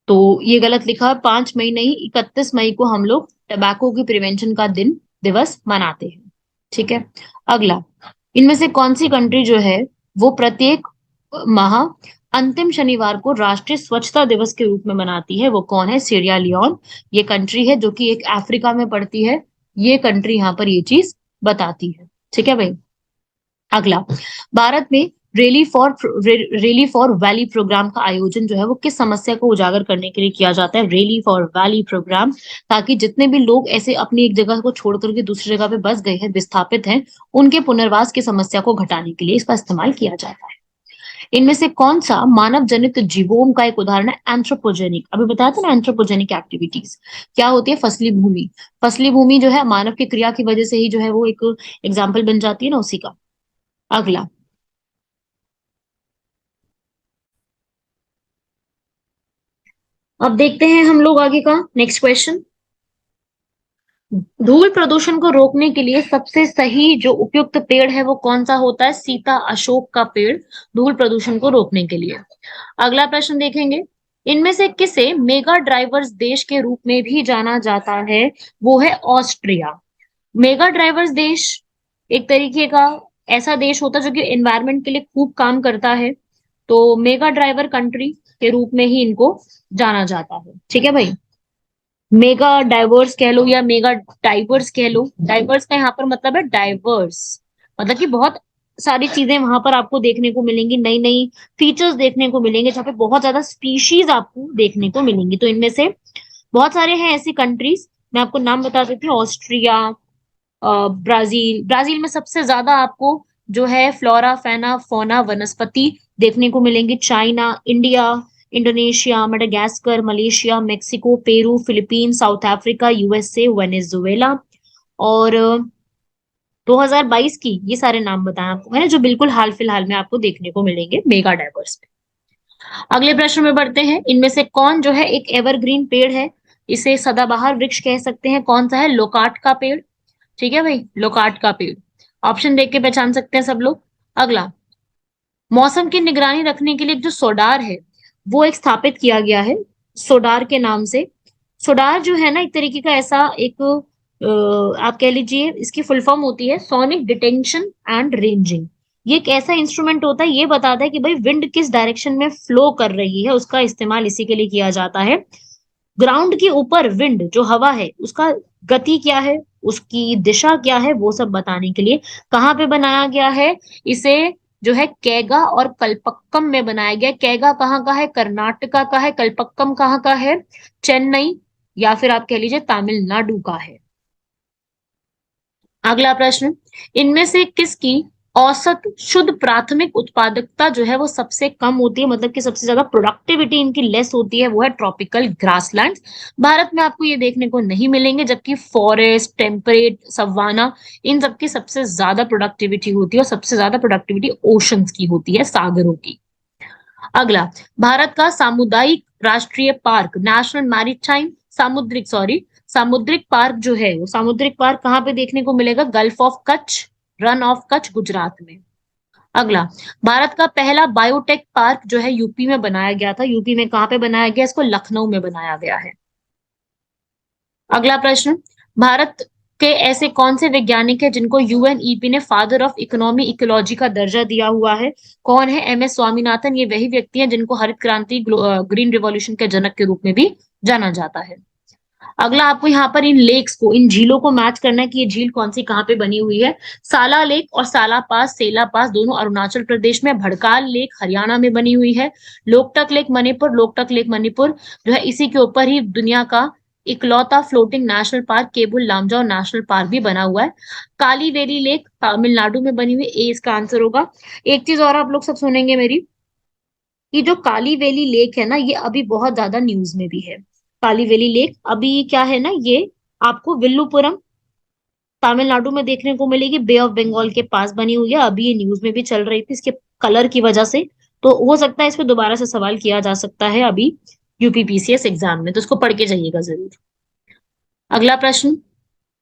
तो ये गलत लिखा है, 5 मई नहीं 31 मई को हम लोग टबैको की प्रिवेंशन का दिवस मनाते हैं। ठीक है। अगला, इनमें से कौन सी कंट्री जो है वो प्रत्येक माह अंतिम शनिवार को राष्ट्रीय स्वच्छता दिवस के रूप में मनाती है, वो कौन है, सीरिया लियोन, ये कंट्री है जो कि एक अफ्रीका में पड़ती है, ये कंट्री यहाँ पर ये चीज बताती है। ठीक है भाई। अगला, भारत में रेली फॉर वैली प्रोग्राम का आयोजन जो है वो किस समस्या को उजागर करने के लिए किया जाता है, रेली फॉर वैली प्रोग्राम, ताकि जितने भी लोग ऐसे अपनी एक जगह को छोड़ करके दूसरी जगह पे बस गए हैं, विस्थापित हैं, उनके पुनर्वास की समस्या को घटाने के लिए इसका इस्तेमाल किया जाता है। इनमें से कौन सा मानव जनित जीवों का एक उदाहरण है, एंथ्रोपोजेनिक, अभी बताया था ना एंथ्रोपोजेनिक एक्टिविटीज क्या होती है, फसली भूमि, फसली भूमि जो है मानव की क्रिया की वजह से ही जो है वो एक एग्जाम्पल बन जाती है ना उसी का। अगला, अब देखते हैं हम लोग आगे का नेक्स्ट क्वेश्चन। धूल प्रदूषण को रोकने के लिए सबसे सही जो उपयुक्त पेड़ है वो कौन सा होता है, सीता अशोक का पेड़, धूल प्रदूषण को रोकने के लिए। अगला प्रश्न देखेंगे, इनमें से किसे मेगा ड्राइवर्स देश के रूप में भी जाना जाता है, वो है ऑस्ट्रिया। मेगा ड्राइवर्स देश एक तरीके का ऐसा देश होता है जो कि एनवायरनमेंट के लिए खूब काम करता है, तो मेगा ड्राइवर कंट्री के रूप में ही इनको जाना जाता है। ठीक है भाई, मेगा डाइवर्स कह लो या मेगा डाइवर्स कह लो। डाइवर्स का यहाँ पर मतलब है डाइवर्स, मतलब कि बहुत सारी चीजें वहां पर आपको देखने को मिलेंगी, नई नई फीचर्स देखने को मिलेंगे, जहाँ पे बहुत ज्यादा स्पीशीज आपको देखने को मिलेंगी। तो इनमें से बहुत सारे हैं ऐसी कंट्रीज, मैं आपको नाम बता देती हूँ। Austria, Brazil. ब्राजील में सबसे ज्यादा आपको जो है फ्लोरा फेना फोना वनस्पति देखने को मिलेंगी। China, India, Indonesia, Madagascar, Malaysia, Mexico, Peru, Philippine, south Africa, USA, Venezuela. और 2022 की ये सारे नाम बताए आपको मैंने, जो बिल्कुल हाल फिलहाल में आपको देखने को मिलेंगे मेगा डाइवर्स में। अगले प्रश्न में बढ़ते हैं। इनमें से कौन जो है एक एवरग्रीन पेड़ है, इसे सदाबहार वृक्ष कह सकते हैं, कौन सा है? लोकाट का पेड़। ठीक है भाई, लोकाट का पेड़। ऑप्शन देख के पहचान सकते हैं सब लोग। अगला, मौसम की निगरानी रखने के लिए जो सोडार है वो एक स्थापित किया गया है सोडार के नाम से। सोडार जो है ना एक तरीके का ऐसा एक आप कह लीजिए इसकी फुल फॉर्म होती है सोनिक डिटेक्शन एंड रेंजिंग। ये एक ऐसा इंस्ट्रूमेंट होता है, ये बताता है कि भाई विंड किस डायरेक्शन में फ्लो कर रही है, उसका इस्तेमाल इसी के लिए किया जाता है। ग्राउंड के ऊपर विंड जो हवा है उसका गति क्या है, उसकी दिशा क्या है, वो सब बताने के लिए कहाँ पे बनाया गया है इसे, जो है कैगा और कल्पक्कम में बनाया गया है। कैगा कहाँ का है? कर्नाटका का है। कल्पक्कम कहाँ का है? चेन्नई या फिर आप कह लीजिए तमिलनाडु का है। अगला प्रश्न, इनमें से किसकी औसत शुद्ध प्राथमिक उत्पादकता जो है वो सबसे कम होती है, मतलब कि सबसे ज्यादा प्रोडक्टिविटी इनकी लेस होती है? वो है ट्रॉपिकल ग्रासलैंड। भारत में आपको ये देखने को नहीं मिलेंगे, जबकि फॉरेस्ट, टेम्परेट, सवाना, इन सबकी सबसे ज्यादा प्रोडक्टिविटी होती है, और सबसे ज्यादा प्रोडक्टिविटी ओशंस की होती है, सागरों की। अगला, भारत का सामुदायिक राष्ट्रीय पार्क, नेशनल मैरीटाइम सामुद्रिक सॉरी सामुद्रिक पार्क जो है, वो सामुद्रिक पार्क कहाँ पे देखने को मिलेगा? Gulf of Kutch, run of Kutch, Gujarat में। अगला, भारत का पहला बायोटेक पार्क जो है यूपी में बनाया गया था। यूपी में कहाँ पे बनाया गया? इसको लखनऊ में बनाया गया है। अगला प्रश्न, भारत के ऐसे कौन से वैज्ञानिक हैं जिनको यूएनईपी ने फादर ऑफ इकोनॉमी इकोलॉजी का दर्जा दिया हुआ है? कौन है? M S Swaminathan. ये वही व्यक्ति हैं जिनको हरित क्रांति ग्रीन रिवॉल्यूशन के जनक के रूप में भी जाना जाता है। अगला, आपको यहाँ पर इन लेक्स को, इन झीलों को मैच करना है कि ये झील कौन सी कहाँ पे बनी हुई है। साला लेक और साला पास, सेला पास, दोनों अरुणाचल प्रदेश में। भड़काल लेक हरियाणा में बनी हुई है। लोकटक लेक मणिपुर, लोकटक लेक मणिपुर जो है इसी के ऊपर ही दुनिया का इकलौता floating national park Keibul Lamjao national park भी बना हुआ है। कालीवेली लेक तमिलनाडु में बनी हुई, ए इसका आंसर होगा। एक चीज और आप लोग सब सुनेंगे मेरी, कि जो काली वैली लेक है ना ये अभी बहुत ज्यादा न्यूज में भी है। काली वैली लेक अभी क्या है ना, ये आपको विल्लुपुरम तमिलनाडु में देखने को मिलेगी, बे ऑफ बंगाल के पास बनी हुई है। अभी ये न्यूज में भी चल रही थी इसके कलर की वजह से, तो हो सकता है इस पे दोबारा से सवाल किया जा सकता है अभी यूपीपीसीएस एग्जाम में, तो इसको पढ़ के जाइएगा जरूर। अगला प्रश्न,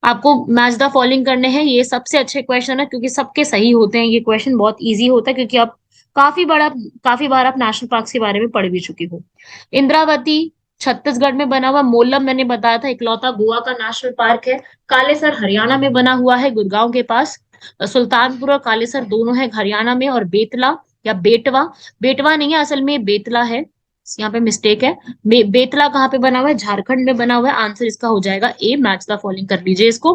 आपको मैच द फॉलोइंग करने हैं। ये सबसे अच्छे क्वेश्चन है क्योंकि सबके सही होते हैं, ये क्वेश्चन बहुत इजी होता है क्योंकि आप काफी बार आप नेशनल पार्क्स के बारे में पढ़ भी चुकी हो। इंद्रावती छत्तीसगढ़ में बना हुआ, मोलम मैंने बताया था इकलौता गोवा का नेशनल पार्क है। कालेसर हरियाणा में बना हुआ है गुड़गांव के पास। सुल्तानपुर और कालेसर दोनों है हरियाणा में। और बेतला या बेटवा, बेटवा नहीं है असल में, बेतला है, यहाँ पे मिस्टेक है। बेतला कहाँ पे बना हुआ है? झारखंड में बना हुआ है। आंसर इसका हो जाएगा ए, मैच द फॉलोइंग कर लीजिए इसको।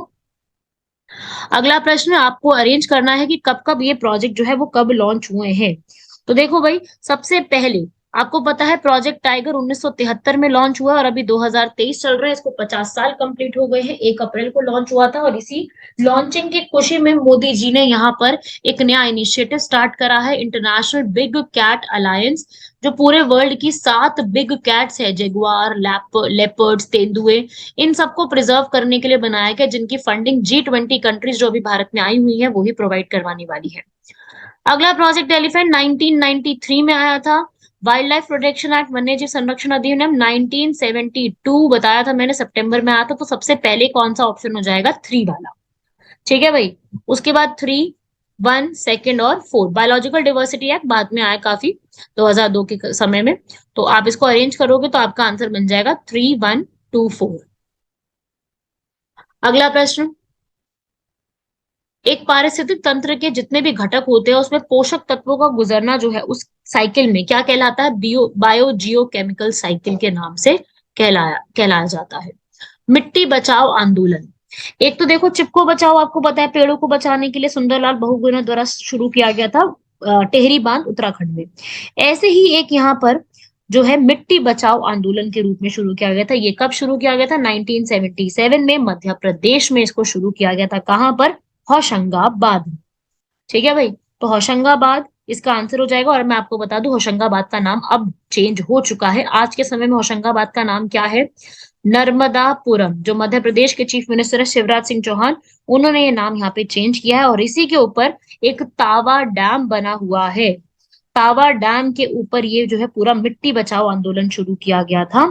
अगला प्रश्न, आपको अरेंज करना है कि कब कब ये प्रोजेक्ट जो है वो कब लॉन्च हुए हैं। तो देखो भाई, सबसे पहले आपको पता है प्रोजेक्ट टाइगर 1973 में लॉन्च हुआ और अभी 2023 चल रहा है, इसको 50 साल कंप्लीट हो गए हैं। 1 अप्रैल को लॉन्च हुआ था और इसी लॉन्चिंग की खुशी में मोदी जी ने यहाँ पर एक नया इनिशिएटिव स्टार्ट करा है, इंटरनेशनल बिग कैट अलायंस, जो पूरे वर्ल्ड की 7 बिग कैट्स है, जेगुआर, लेपर्ड्स, तेंदुए, इन सबको प्रिजर्व करने के लिए बनाया गया, जिनकी फंडिंग G20 कंट्रीज जो अभी भारत में आई हुई है वो ही प्रोवाइड करवाने वाली है। अगला प्रोजेक्ट एलिफेंट 1993 में आया था। वाइल्ड लाइफ प्रोटेक्शन एक्ट, वन्य जीव संरक्षण अधिनियम 1972 बताया था मैंने, सितंबर में आया था। तो सबसे पहले कौन सा ऑप्शन हो जाएगा? 3 वाला। ठीक है भाई, उसके बाद 3, 1, सेकेंड और 4। बायोलॉजिकल डिवर्सिटी एक्ट बाद में आया काफी, 2002 के समय में। तो आप इसको अरेंज करोगे तो आपका आंसर बन जाएगा 3, 1, 2, 4। अगला प्रश्न, एक पारिस्थितिक तंत्र के जितने भी घटक होते हैं उसमें पोषक तत्वों का गुजरना जो है उस साइकिल में क्या कहलाता है, बायो जियो केमिकल साइकिल के नाम से कहलाया जाता है। मिट्टी बचाओ आंदोलन, एक तो देखो चिपको बचाओ, आपको पता है पेड़ों को बचाने के लिए सुंदरलाल बहुगुणा द्वारा शुरू किया गया था टेहरी बांध उत्तराखंड में। ऐसे ही एक यहाँ पर जो है मिट्टी बचाओ आंदोलन के रूप में शुरू किया गया था। ये कब शुरू किया गया था? 1977 में मध्य प्रदेश में इसको शुरू किया गया था। कहाँ पर? होशंगाबाद। ठीक है भाई, तो होशंगाबाद इसका आंसर हो जाएगा। और मैं आपको बता दूं होशंगाबाद का नाम अब चेंज हो चुका है। आज के समय में होशंगाबाद का नाम क्या है? नर्मदापुरम। जो मध्य प्रदेश के चीफ मिनिस्टर है शिवराज सिंह चौहान, उन्होंने ये नाम यहाँ पे चेंज किया है। और इसी के ऊपर एक तावा डैम बना हुआ है। तावा डैम के ऊपर ये जो है पूरा मिट्टी बचाओ आंदोलन शुरू किया गया था।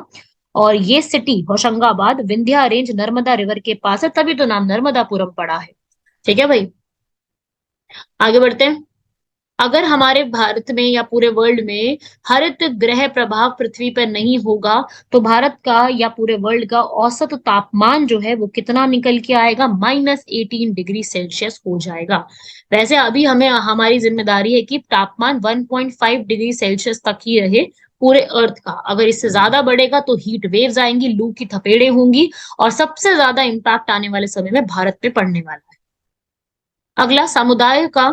और ये city Hoshangabad Vindhya range Narmada river के पास है, तभी तो नाम नर्मदापुरम पड़ा है। ठीक है भाई, आगे बढ़ते हैं। अगर हमारे भारत में या पूरे वर्ल्ड में हरित ग्रह प्रभाव पृथ्वी पर नहीं होगा तो भारत का या पूरे वर्ल्ड का औसत तापमान जो है वो कितना निकल के आएगा? -18 डिग्री सेल्सियस हो जाएगा। वैसे अभी हमें हमारी जिम्मेदारी है कि तापमान 1.5 डिग्री सेल्सियस तक ही रहे पूरे अर्थ का। अगर इससे ज्यादा बढ़ेगा तो हीट वेव्स आएंगी, लू की थपेड़े होंगी, और सबसे ज्यादा इम्पैक्ट आने वाले समय में भारत पे पड़ने वाला है। अगला, समुदाय का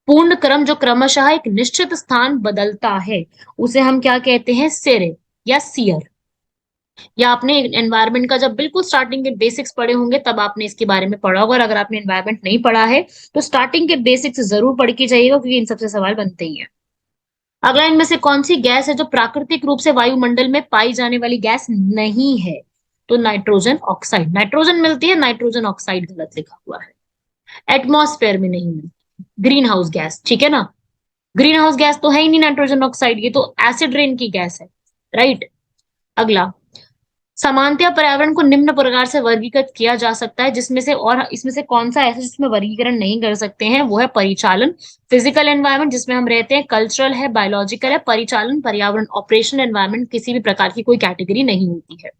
पूर्ण क्रम जो क्रमशः एक निश्चित स्थान बदलता है उसे हम क्या कहते हैं? सिरे या सियर। या आपने एनवायरनमेंट का जब बिल्कुल स्टार्टिंग के बेसिक्स पढ़े होंगे तब आपने इसके बारे में पढ़ा होगा। और अगर आपने एनवायरनमेंट नहीं पढ़ा है तो स्टार्टिंग के बेसिक्स जरूर पढ़ के जाइएगा, क्योंकि इन सबसे सवाल बनते ही है। अगला, इनमें से कौन सी गैस है जो प्राकृतिक रूप से वायुमंडल में पाई जाने वाली गैस नहीं है? तो नाइट्रोजन ऑक्साइड। नाइट्रोजन मिलती है, नाइट्रोजन ऑक्साइड गलत लिखा हुआ है। एटमॉस्फेयर में नहीं मिलती। ग्रीन हाउस गैस, ठीक है ना, ग्रीन हाउस गैस तो है ही नहीं नाइट्रोजन ऑक्साइड, ये तो एसिड रेन की गैस है, राइट। अगला, सामान्यतः पर्यावरण को निम्न प्रकार से वर्गीकृत किया जा सकता है, जिसमें से और इसमें से कौन सा ऐसा जिसमें वर्गीकरण नहीं कर सकते हैं? वो है परिचालन, फिजिकल एनवायरनमेंट जिसमें हम रहते हैं, कल्चरल है, बायोलॉजिकल है। परिचालन, पर्यावरण, ऑपरेशन एनवायरनमेंट किसी भी प्रकार की कोई कैटेगरी नहीं होती है।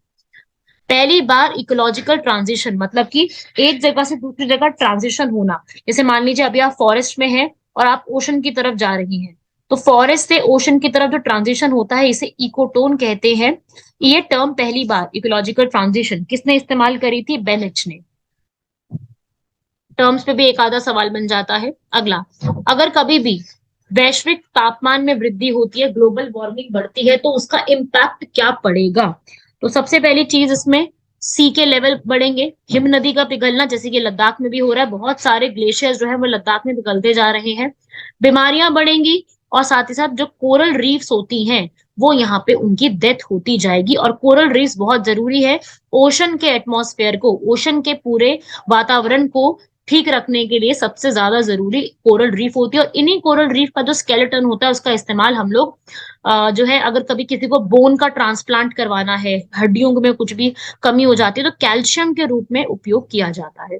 पहली बार इकोलॉजिकल ट्रांजिशन मतलब कि एक जगह से दूसरी जगह ट्रांजिशन होना। जैसे मान लीजिए अभी आप फॉरेस्ट में हैं और आप ओशन की तरफ जा रही हैं, तो फॉरेस्ट से ओशन की तरफ जो ट्रांजिशन होता है इसे इकोटोन कहते हैं। ये टर्म पहली बार इकोलॉजिकल ट्रांजिशन किसने इस्तेमाल करी थी? बेनेच ने। टर्म्स पे भी एक आधा सवाल बन जाता है। अगला, अगर कभी भी वैश्विक तापमान में वृद्धि होती है, ग्लोबल वार्मिंग बढ़ती है, तो उसका इम्पैक्ट क्या पड़ेगा? तो सबसे पहली चीज इसमें सी के लेवल बढ़ेंगे, हिम नदी का पिघलना, जैसे कि लद्दाख में भी हो रहा है, बहुत सारे ग्लेशियर्स जो है वो लद्दाख में पिघलते जा रहे हैं। बीमारियां बढ़ेंगी, और साथ ही साथ जो कोरल रीफ्स होती हैं वो यहाँ पे उनकी डेथ होती जाएगी। और कोरल रीफ्स बहुत जरूरी है ओशन के एटमॉस्फेयर को, ओशन के पूरे वातावरण को ठीक रखने के लिए सबसे ज्यादा जरूरी कोरल रीफ होती है। और इन्हीं कोरल रीफ का जो स्केलेटन होता है उसका इस्तेमाल हम लोग जो है अगर कभी किसी को बोन का ट्रांसप्लांट करवाना है, हड्डियों में कुछ भी कमी हो जाती है, तो कैल्शियम के रूप में उपयोग किया जाता है।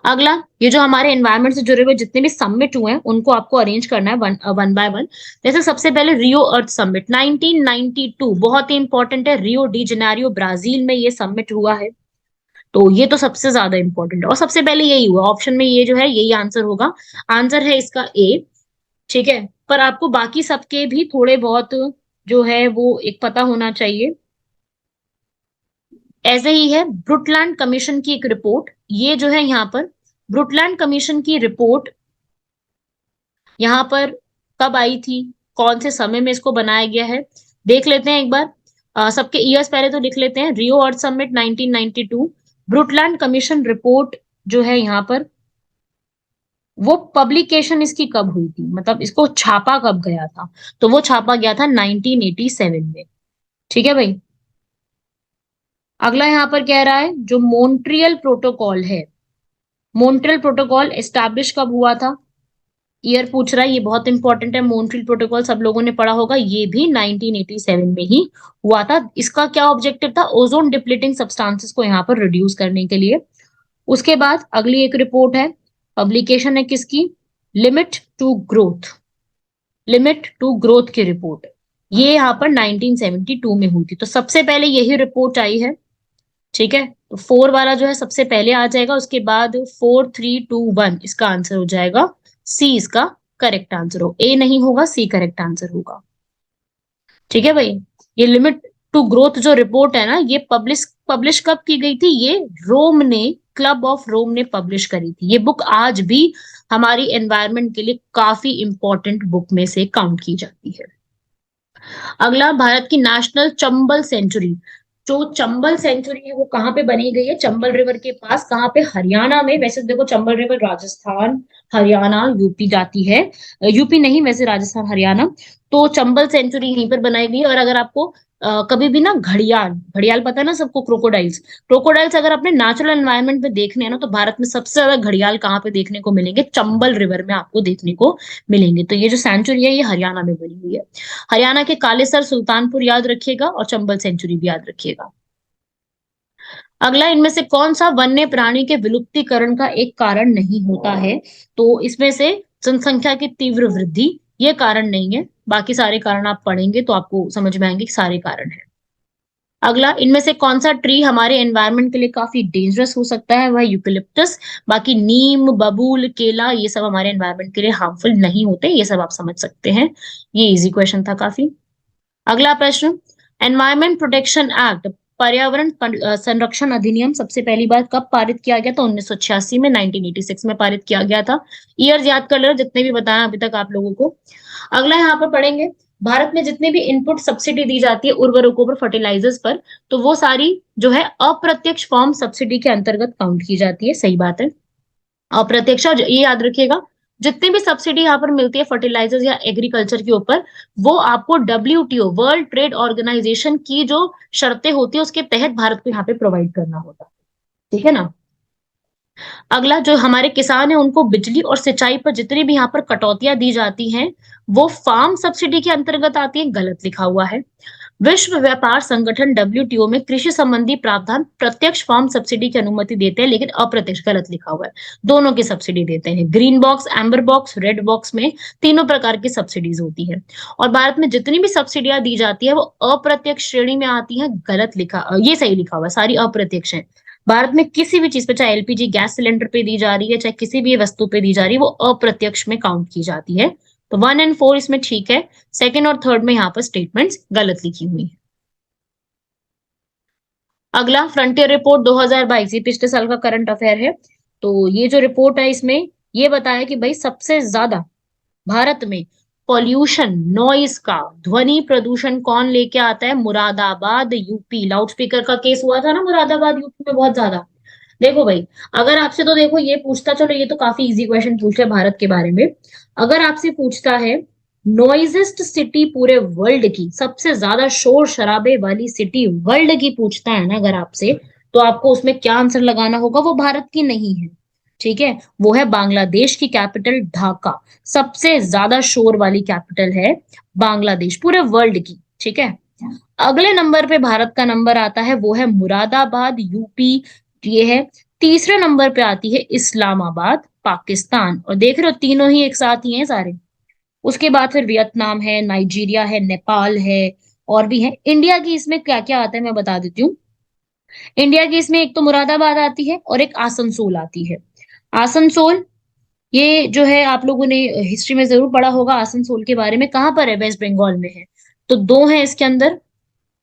अगला, ये जो हमारे एनवायरनमेंट से जुड़े हुए जितने भी समिट हुए हैं उनको आपको अरेंज करना है वन बाय वन। जैसे सबसे पहले रियो अर्थ समिट 1992, बहुत ही इंपॉर्टेंट है। रियो डी जेनेरियो ब्राजील में ये समिट हुआ है, तो ये तो सबसे ज्यादा इंपॉर्टेंट है। और सबसे पहले यही हुआ, ऑप्शन में ये जो है यही आंसर होगा। आंसर है इसका ए, ठीक है। पर आपको बाकी सबके भी थोड़े बहुत जो है वो एक पता होना चाहिए। ऐसे ही है ब्रुटलैंड कमीशन की एक रिपोर्ट, ये जो है यहाँ पर ब्रुटलैंड कमीशन की रिपोर्ट यहाँ पर कब आई थी, कौन से समय में इसको बनाया गया है, देख लेते हैं एक बार। सबके ईयर्स पहले तो लिख लेते हैं। रियो अर्थ समिट 1992, ब्रुटलैंड कमीशन रिपोर्ट जो है यहाँ पर वो पब्लिकेशन इसकी कब हुई थी, मतलब इसको छापा कब गया था? तो वो छापा गया था 1987 में। ठीक है भाई, अगला यहाँ पर कह रहा है जो मॉन्ट्रियल प्रोटोकॉल है, मॉन्ट्रियल प्रोटोकॉल एस्टैब्लिश कब हुआ था? ईयर पूछ रहा है, ये बहुत इंपॉर्टेंट है। मॉन्ट्रियल प्रोटोकॉल सब लोगों ने पढ़ा होगा, ये भी 1987 में ही हुआ था। इसका क्या ऑब्जेक्टिव था? ओजोन डिप्लीटिंग सब्सटेंसेस को यहाँ पर रिड्यूस करने के लिए। उसके बाद अगली एक रिपोर्ट है, पब्लिकेशन है किसकी? Limit to growth, limit to growth की रिपोर्ट, ये यहाँ पर 1972 में हुई थी। तो सबसे पहले यही रिपोर्ट आई है, ठीक है, तो 4 वाला जो है सबसे पहले आ जाएगा, उसके बाद 4 3 2 1 इसका आंसर हो जाएगा। सी इसका करेक्ट आंसर हो, ए नहीं होगा, सी करेक्ट आंसर होगा। ठीक है भाई, ये लिमिट टू ग्रोथ जो रिपोर्ट है ना, ये पब्लिश पब्लिश कब की गई थी? ये रोम ने, क्लब ऑफ रोम ने पब्लिश करी थी। ये बुक आज भी हमारी एनवायरनमेंट के लिए काफी इंपॉर्टेंट बुक में से काउंट की जाती है। अगला, भारत की नेशनल चंबल सेंचुरी, जो चंबल सेंचुरी है वो कहाँ पे बनी गई है? चंबल रिवर के पास, कहाँ पे? हरियाणा में। वैसे देखो चंबल रिवर राजस्थान, हरियाणा, यूपी जाती है, यूपी नहीं वैसे, राजस्थान हरियाणा। तो चंबल सेंचुरी यहीं पर बनाई गई है। और अगर आपको कभी भी ना घड़ियाल, घड़ियाल पता है ना सबको, क्रोकोडाइल्स, क्रोकोडाइल्स अगर अपने नेचुरल एनवायरनमेंट में देखने हैं ना, तो भारत में सबसे ज्यादा घड़ियाल कहाँ पे देखने को मिलेंगे? चंबल रिवर में आपको देखने को मिलेंगे। तो ये जो सेंचुरी है ये हरियाणा में बनी हुई है। हरियाणा के कालेसर, सुल्तानपुर याद रखिएगा, और चंबल सेंचुरी भी याद रखिएगा। अगला, इनमें से कौन सा वन्य प्राणी के विलुप्तीकरण का एक कारण नहीं होता है? तो इसमें से जनसंख्या की तीव्र वृद्धि ये कारण नहीं है, बाकी सारे कारण आप पढ़ेंगे तो आपको समझ में आएंगे कि सारे कारण है। अगला, इनमें से कौन सा ट्री हमारे एनवायरनमेंट के लिए काफी डेंजरस हो सकता है? वह यूकेलिप्टस। बाकी नीम, बबूल, केला ये सब हमारे एनवायरनमेंट के लिए हार्मफुल नहीं होते, ये सब आप समझ सकते हैं। ये इजी क्वेश्चन था काफी। अगला प्रश्न, एनवायरमेंट प्रोटेक्शन एक्ट, पर्यावरण संरक्षण अधिनियम सबसे पहली बार कब पारित किया गया था? 1986 में, 1986 में पारित किया गया था। ईयर्स याद कर लो जितने भी बताया अभी तक आप लोगों को। अगला यहाँ पर पढ़ेंगे, भारत में जितने भी इनपुट सब्सिडी दी जाती है उर्वरकों पर, फर्टिलाइजर्स पर, तो वो सारी जो है अप्रत्यक्ष फॉर्म सब्सिडी के अंतर्गत काउंट की जाती है। सही बात है, अप्रत्यक्ष। और ये याद रखिएगा, जितनी भी सब्सिडी यहाँ पर मिलती है फर्टिलाइजर्स या एग्रीकल्चर के ऊपर, वो आपको WTO, वर्ल्ड ट्रेड ऑर्गेनाइजेशन की जो शर्तें होती है उसके तहत भारत को यहाँ पे प्रोवाइड करना होता है। ठीक है ना। अगला, जो हमारे किसान है उनको बिजली और सिंचाई पर जितनी भी यहाँ पर कटौतियां दी जाती हैं वो फार्म सब्सिडी के अंतर्गत आती है। गलत लिखा हुआ है। विश्व व्यापार संगठन WTO में कृषि संबंधी प्रावधान प्रत्यक्ष फार्म सब्सिडी की अनुमति देते हैं, लेकिन अप्रत्यक्ष, गलत लिखा हुआ है। दोनों की सब्सिडी देते हैं। Green box, amber box, red box में तीनों प्रकार की सब्सिडीज होती है। और भारत में जितनी भी सब्सिडियां दी जाती है वो अप्रत्यक्ष श्रेणी में आती है। गलत लिखा, ये सही लिखा हुआ है, सारी अप्रत्यक्ष है। भारत में किसी भी चीज पे, चाहे LPG गैस सिलेंडर पे दी जा रही है, चाहे किसी भी वस्तु पे दी जा रही है, वो अप्रत्यक्ष में काउंट की जाती है। तो 1 और 4 इसमें ठीक है। सेकंड और थर्ड में यहाँ पर स्टेटमेंट्स गलत लिखी हुई है। अगला, फ्रंटियर रिपोर्ट 2022, ये पिछले साल का करंट अफेयर है। तो ये जो रिपोर्ट है इसमें ये बताया कि भाई सबसे ज्यादा भारत में पॉल्यूशन, नॉइस का, ध्वनि प्रदूषण कौन लेके आता है? मुरादाबाद, यूपी। लाउडस्पीकर का केस हुआ था ना मुरादाबाद, यूपी में बहुत ज्यादा। देखो भाई, अगर आपसे, तो देखो ये पूछता, चलो ये तो काफी इजी क्वेश्चन पूछ लिया भारत के बारे में। अगर आपसे पूछता है नॉइजेस्ट सिटी पूरे वर्ल्ड की, सबसे ज्यादा शोर शराबे वाली सिटी वर्ल्ड की पूछता है ना अगर आपसे, तो आपको उसमें क्या आंसर लगाना होगा? वो भारत की नहीं है, ठीक है, वो है बांग्लादेश की कैपिटल ढाका। सबसे ज्यादा शोर वाली कैपिटल है बांग्लादेश पूरे वर्ल्ड की। ठीक है, अगले नंबर पे भारत का नंबर आता है, वो है मुरादाबाद, यूपी, ये है। तीसरे नंबर पे आती है इस्लामाबाद, पाकिस्तान। और देख रहे हो तीनों ही एक साथ ही हैं सारे। उसके बाद फिर वियतनाम है, नाइजीरिया है, नेपाल है, और भी है। इंडिया की इसमें क्या क्या आता है मैं बता देती हूँ। इंडिया की इसमें एक तो मुरादाबाद आती है और एक आसनसोल आती है। आसनसोल, ये जो है आप लोगों ने हिस्ट्री में जरूर पढ़ा होगा आसनसोल के बारे में। कहाँ पर है? वेस्ट बंगाल में है। तो दो है इसके अंदर,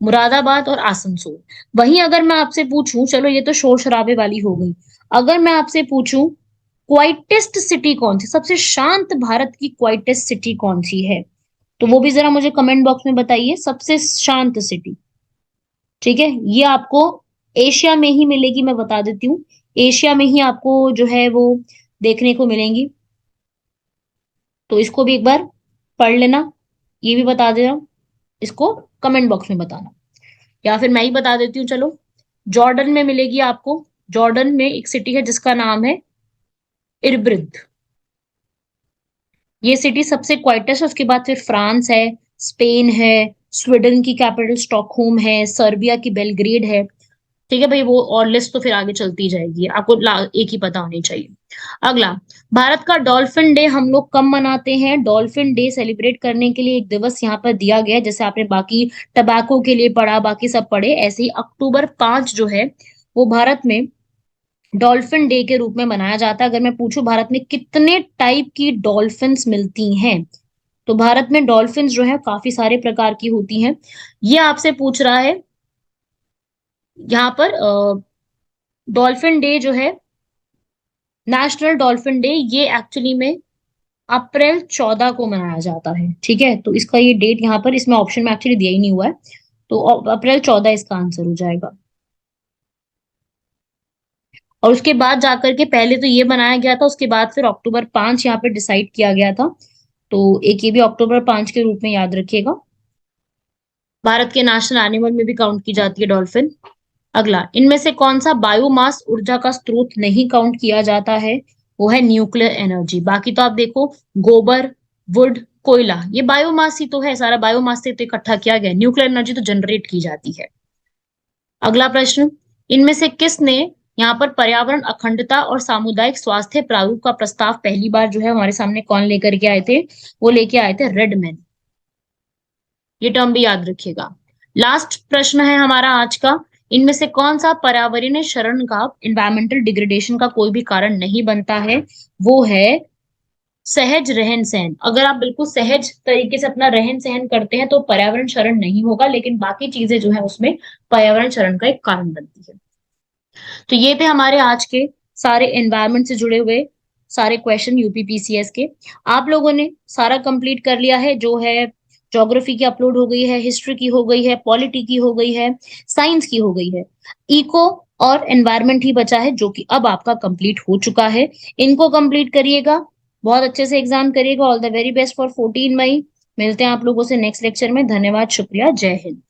मुरादाबाद और आसनसोल। वहीं अगर मैं आपसे पूछूं, चलो ये तो शोर शराबे वाली हो गई, अगर मैं आपसे पूछूं क्वाइटेस्ट सिटी कौन सी, सबसे शांत भारत की क्वाइटेस्ट सिटी कौन सी है, तो वो भी जरा मुझे कमेंट बॉक्स में बताइए, सबसे शांत सिटी। ठीक है, ये आपको एशिया में ही मिलेगी, मैं बता देती हूँ। एशिया में ही आपको जो है वो देखने को मिलेंगी। तो इसको भी एक बार पढ़ लेना, ये भी बता देना, इसको कमेंट बॉक्स में बताना, या फिर मैं ही बता देती हूँ। चलो, जॉर्डन में मिलेगी आपको। जॉर्डन में एक सिटी है जिसका नाम है इरबिद। ये सिटी सबसे क्वाइटेस्ट है। उसके बाद फिर फ्रांस है, स्पेन है, स्वीडन की कैपिटल स्टॉकहोम है, सर्बिया की बेलग्रेड है। ठीक है भाई, वो और लिस्ट तो फिर आगे चलती जाएगी, आपको एक ही पता होनी चाहिए। अगला, भारत का डॉल्फिन डे हम लोग कब मनाते हैं? डॉल्फिन डे सेलिब्रेट करने के लिए एक दिवस यहाँ पर दिया गया है, जैसे आपने बाकी टबैको के लिए पढ़ा, बाकी सब पढ़े, ऐसे ही अक्टूबर 5 जो है वो भारत में डॉल्फिन डे के रूप में मनाया जाता है। अगर मैं पूछूं भारत में कितने टाइप की डॉल्फिन्स मिलती हैं, तो भारत में डॉल्फिन्स जो है काफी सारे प्रकार की होती हैं। ये आपसे पूछ रहा है यहाँ पर डॉल्फिन डे जो है, नेशनल डॉल्फिन डे, ये एक्चुअली में अप्रैल 14 को मनाया जाता है। ठीक है, तो इसका ये डेट यहाँ पर इसमें ऑप्शन में एक्चुअली दिया ही नहीं हुआ है, तो अप्रैल 14 इसका आंसर हो जाएगा। और उसके बाद जाकर के पहले तो ये बनाया गया था, उसके बाद फिर अक्टूबर 5 यहाँ पे डिसाइड किया गया था। तो एक ये भी अक्टूबर 5 के रूप में याद रखिएगा। भारत के नेशनल एनिमल में भी काउंट की जाती है डॉल्फिन। अगला, इनमें से कौन सा बायोमास ऊर्जा का स्रोत नहीं काउंट किया जाता है? वो है न्यूक्लियर एनर्जी। बाकी तो आप देखो, गोबर, वुड, कोयला, ये बायोमास ही तो है, सारा बायोमास से तो इकट्ठा किया गया। न्यूक्लियर एनर्जी तो जनरेट की जाती है। अगला प्रश्न, इनमें से किसने यहाँ पर पर्यावरण अखंडता और सामुदायिक स्वास्थ्य प्रारूप का प्रस्ताव पहली बार जो है हमारे सामने कौन लेकर के आए थे? वो लेके आए थे रेडमैन। ये टर्म भी याद रखिएगा। लास्ट प्रश्न है हमारा आज का, इनमें से कौन सा पर्यावरणीय क्षरण का, इन्वायरमेंटल डिग्रेडेशन का कोई भी कारण नहीं बनता है? वो है सहज रहन सहन। अगर आप बिल्कुल सहज तरीके से अपना रहन सहन करते हैं तो पर्यावरण क्षरण नहीं होगा, लेकिन बाकी चीजें जो है उसमें पर्यावरण क्षरण का एक कारण बनती है। तो ये थे हमारे आज के सारे एनवायरनमेंट से जुड़े हुए सारे क्वेश्चन यूपीपीसीएस के। आप लोगों ने सारा कंप्लीट कर लिया है, जो है ज्योग्राफी की अपलोड हो गई है, हिस्ट्री की हो गई है, पॉलिटी की हो गई है, साइंस की हो गई है, इको और एनवायरनमेंट ही बचा है जो कि अब आपका कंप्लीट हो चुका है। इनको कंप्लीट करिएगा, बहुत अच्छे से एग्जाम करिएगा। All the very best for 14 मई। मिलते हैं आप लोगों से नेक्स्ट लेक्चर में। धन्यवाद, शुक्रिया, जय हिंद।